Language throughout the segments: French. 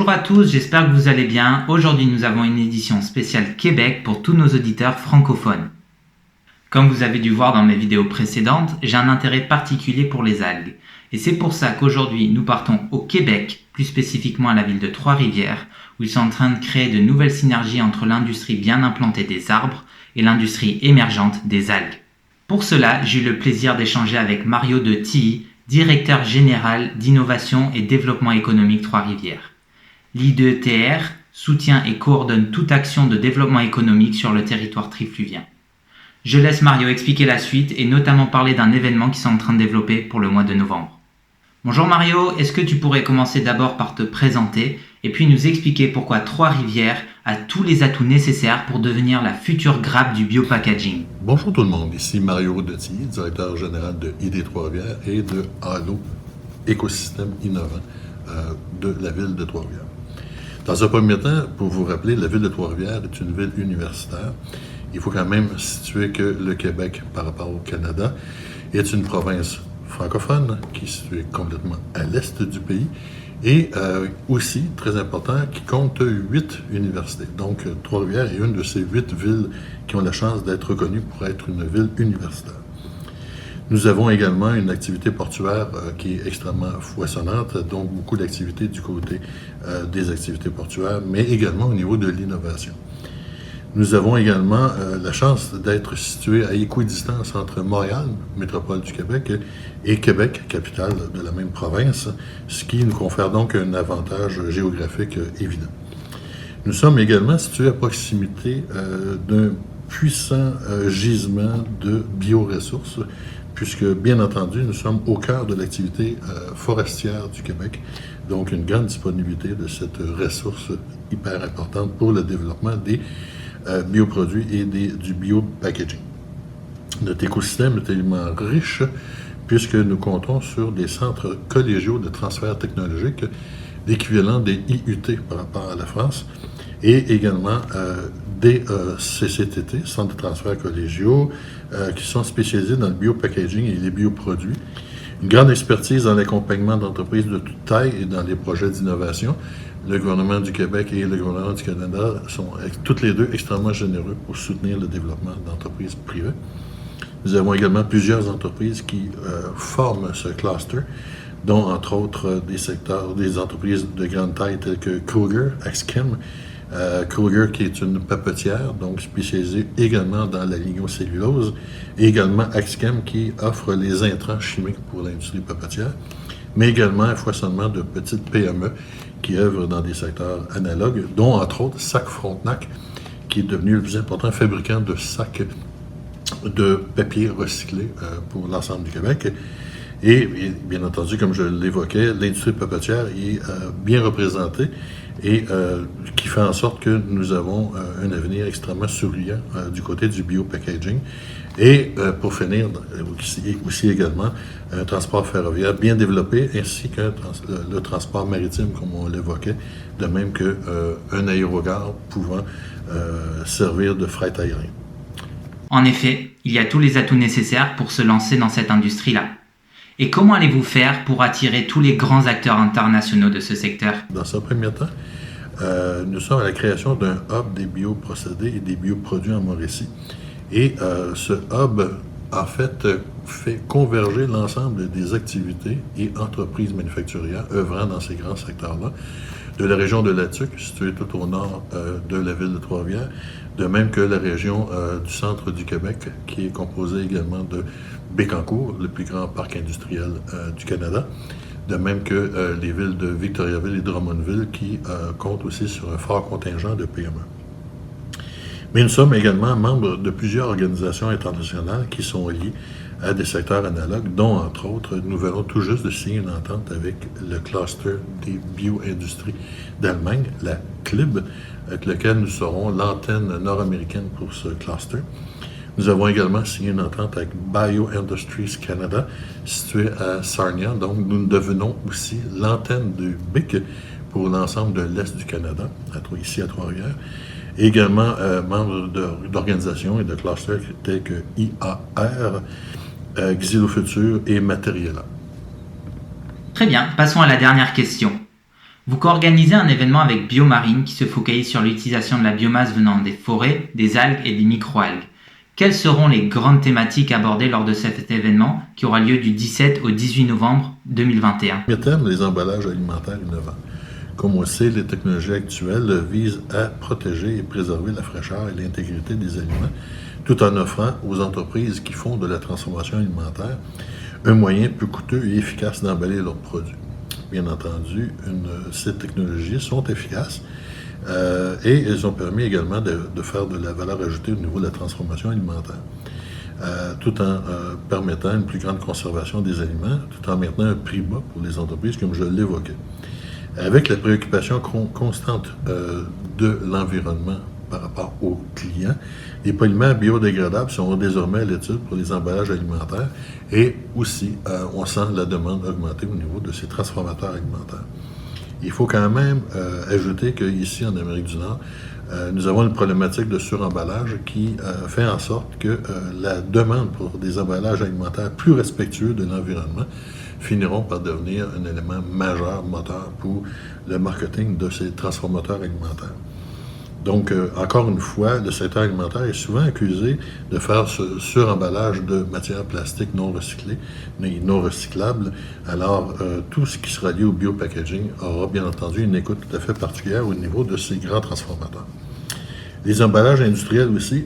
Bonjour à tous, j'espère que vous allez bien. Aujourd'hui, nous avons une édition spéciale Québec pour tous nos auditeurs francophones. Comme vous avez dû voir dans mes vidéos précédentes, j'ai un intérêt particulier pour les algues. Et c'est pour ça qu'aujourd'hui, nous partons au Québec, plus spécifiquement à la ville de Trois-Rivières, où ils sont en train de créer de nouvelles synergies entre l'industrie bien implantée des arbres et l'industrie émergente des algues. Pour cela, j'ai eu le plaisir d'échanger avec Mario de Tilly, directeur général d'innovation et développement économique Trois-Rivières. L'IDETR soutient et coordonne toute action de développement économique sur le territoire trifluvien. Je laisse Mario expliquer la suite et notamment parler d'un événement qu'ils sont en train de développer pour le mois de novembre. Bonjour Mario, est-ce que tu pourrais commencer d'abord par te présenter et puis nous expliquer pourquoi Trois-Rivières a tous les atouts nécessaires pour devenir la future grappe du biopackaging? Bonjour tout le monde, ici Mario de Tilly, directeur général de ID Trois-Rivières et de Halo, écosystème innovant de la ville de Trois-Rivières. Dans un premier temps, pour vous rappeler, la ville de Trois-Rivières est une ville universitaire. Il faut quand même situer que le Québec, par rapport au Canada, est une province francophone qui est située complètement à l'est du pays et aussi, très important, qui compte 8 universités. Donc, Trois-Rivières est une de ces 8 villes qui ont la chance d'être reconnues pour être une ville universitaire. Nous avons également une activité portuaire qui est extrêmement foisonnante, donc beaucoup d'activités du côté des activités portuaires, mais également au niveau de l'innovation. Nous avons également la chance d'être situés à équidistance entre Montréal, métropole du Québec, et Québec, capitale de la même province, ce qui nous confère donc un avantage géographique évident. Nous sommes également situés à proximité d'un puissant gisement de bioressources, puisque, bien entendu, nous sommes au cœur de l'activité forestière du Québec, donc une grande disponibilité de cette ressource hyper importante pour le développement des bioproduits et du biopackaging. Notre écosystème est tellement riche puisque nous comptons sur des centres collégiaux de transfert technologique, l'équivalent des IUT par rapport à la France, et également des CCTT, centres de transfert collégiaux, qui sont spécialisés dans le biopackaging et les bioproduits. Une grande expertise dans l'accompagnement d'entreprises de toute taille et dans les projets d'innovation. Le gouvernement du Québec et le gouvernement du Canada sont toutes les deux extrêmement généreux pour soutenir le développement d'entreprises privées. Nous avons également plusieurs entreprises qui forment ce cluster, dont entre autres des secteurs, des entreprises de grande taille telles que Kruger, Axchem, Kruger qui est une papetière, donc spécialisée également dans la lignocellulose, et également Axchem qui offre les intrants chimiques pour l'industrie papetière, mais également un foisonnement de petites PME qui œuvrent dans des secteurs analogues, dont entre autres Sac Frontenac, qui est devenu le plus important fabricant de sacs de papier recyclé pour l'ensemble du Québec. Et bien entendu, comme je l'évoquais, l'industrie papetière est bien représentée et qui fait en sorte que nous avons un avenir extrêmement souriant du côté du biopackaging. Et pour finir, aussi également, un transport ferroviaire bien développé, ainsi que le transport maritime, comme on l'évoquait, de même qu'un aérogare pouvant servir de fret aérien. En effet, il y a tous les atouts nécessaires pour se lancer dans cette industrie-là. Et comment allez-vous faire pour attirer tous les grands acteurs internationaux de ce secteur? Dans un premier temps, nous sommes à la création d'un hub des bioprocédés et des bioproduits en Mauricie. Et ce hub, en fait converger l'ensemble des activités et entreprises manufacturières œuvrant dans ces grands secteurs-là, de la région de Latuc, située tout au nord de la ville de Trois-Rivières, de même que la région du centre du Québec, qui est composée également de Bécancour, le plus grand parc industriel du Canada, de même que les villes de Victoriaville et Drummondville, qui comptent aussi sur un fort contingent de PME. Mais nous sommes également membres de plusieurs organisations internationales qui sont liées à des secteurs analogues, dont, entre autres, nous venons tout juste de signer une entente avec le cluster des bioindustries d'Allemagne, la CLIB, avec lequel nous serons l'antenne nord-américaine pour ce cluster. Nous avons également signé une entente avec Bio-Industries Canada, située à Sarnia, donc nous devenons aussi l'antenne du BIC pour l'ensemble de l'Est du Canada, ici à Trois-Rivières. Et également membre d'organisations et de clusters tels que IAR, Xylofutur et Materiela. Très bien, passons à la dernière question. Vous co-organisez un événement avec Biomarine qui se focalise sur l'utilisation de la biomasse venant des forêts, des algues et des microalgues. Quelles seront les grandes thématiques abordées lors de cet événement qui aura lieu du 17 au 18 novembre 2021? Le thème, les emballages alimentaires innovants. Comme on sait, les technologies actuelles visent à protéger et préserver la fraîcheur et l'intégrité des aliments, tout en offrant aux entreprises qui font de la transformation alimentaire un moyen peu coûteux et efficace d'emballer leurs produits. Bien entendu, ces technologies sont efficaces et elles ont permis également de faire de la valeur ajoutée au niveau de la transformation alimentaire, tout en permettant une plus grande conservation des aliments, tout en maintenant un prix bas pour les entreprises, comme je l'évoquais. Avec la préoccupation constante de l'environnement par rapport aux clients, les polymères biodégradables sont désormais à l'étude pour les emballages alimentaires et aussi, on sent la demande augmenter au niveau de ces transformateurs alimentaires. Il faut quand même ajouter qu'ici, en Amérique du Nord, nous avons une problématique de suremballage qui fait en sorte que la demande pour des emballages alimentaires plus respectueux de l'environnement finiront par devenir un élément majeur, moteur pour le marketing de ces transformateurs alimentaires. Donc, encore une fois, le secteur alimentaire est souvent accusé de faire ce suremballage de matières plastiques non recyclées, mais non recyclables. Alors, tout ce qui sera lié au biopackaging aura bien entendu une écoute tout à fait particulière au niveau de ces grands transformateurs. Les emballages industriels aussi,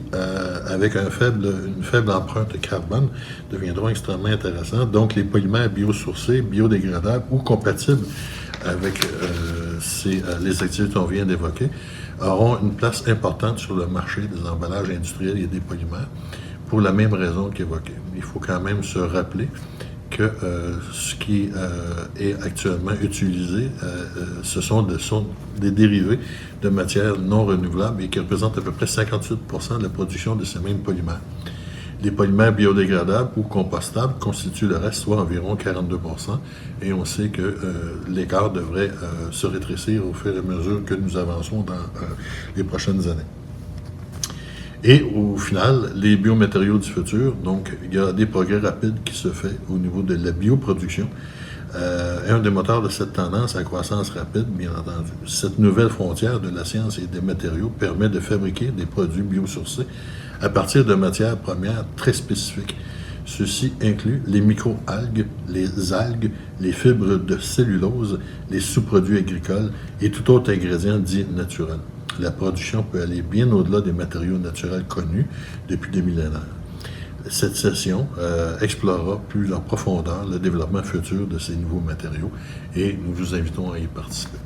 avec une faible empreinte carbone, deviendront extrêmement intéressants. Donc, les polymères biosourcés, biodégradables ou compatibles avec les activités qu'on vient d'évoquer auront une place importante sur le marché des emballages industriels et des polymères pour la même raison qu'évoquée. Il faut quand même se rappeler que ce qui est actuellement utilisé, ce sont des dérivés de matières non renouvelables et qui représentent à peu près 58% de la production de ces mêmes polymères. Les polymères biodégradables ou compostables constituent le reste, soit environ 42%, et on sait que l'écart devrait se rétrécir au fur et à mesure que nous avançons dans les prochaines années. Et au final, les biomatériaux du futur, donc il y a des progrès rapides qui se font au niveau de la bioproduction. Un des moteurs de cette tendance à croissance rapide, bien entendu. Cette nouvelle frontière de la science et des matériaux permet de fabriquer des produits biosourcés à partir de matières premières très spécifiques. Ceci inclut les micro-algues, les algues, les fibres de cellulose, les sous-produits agricoles et tout autre ingrédient dit naturel. La production peut aller bien au-delà des matériaux naturels connus depuis des millénaires. Cette session explorera plus en profondeur le développement futur de ces nouveaux matériaux et nous vous invitons à y participer.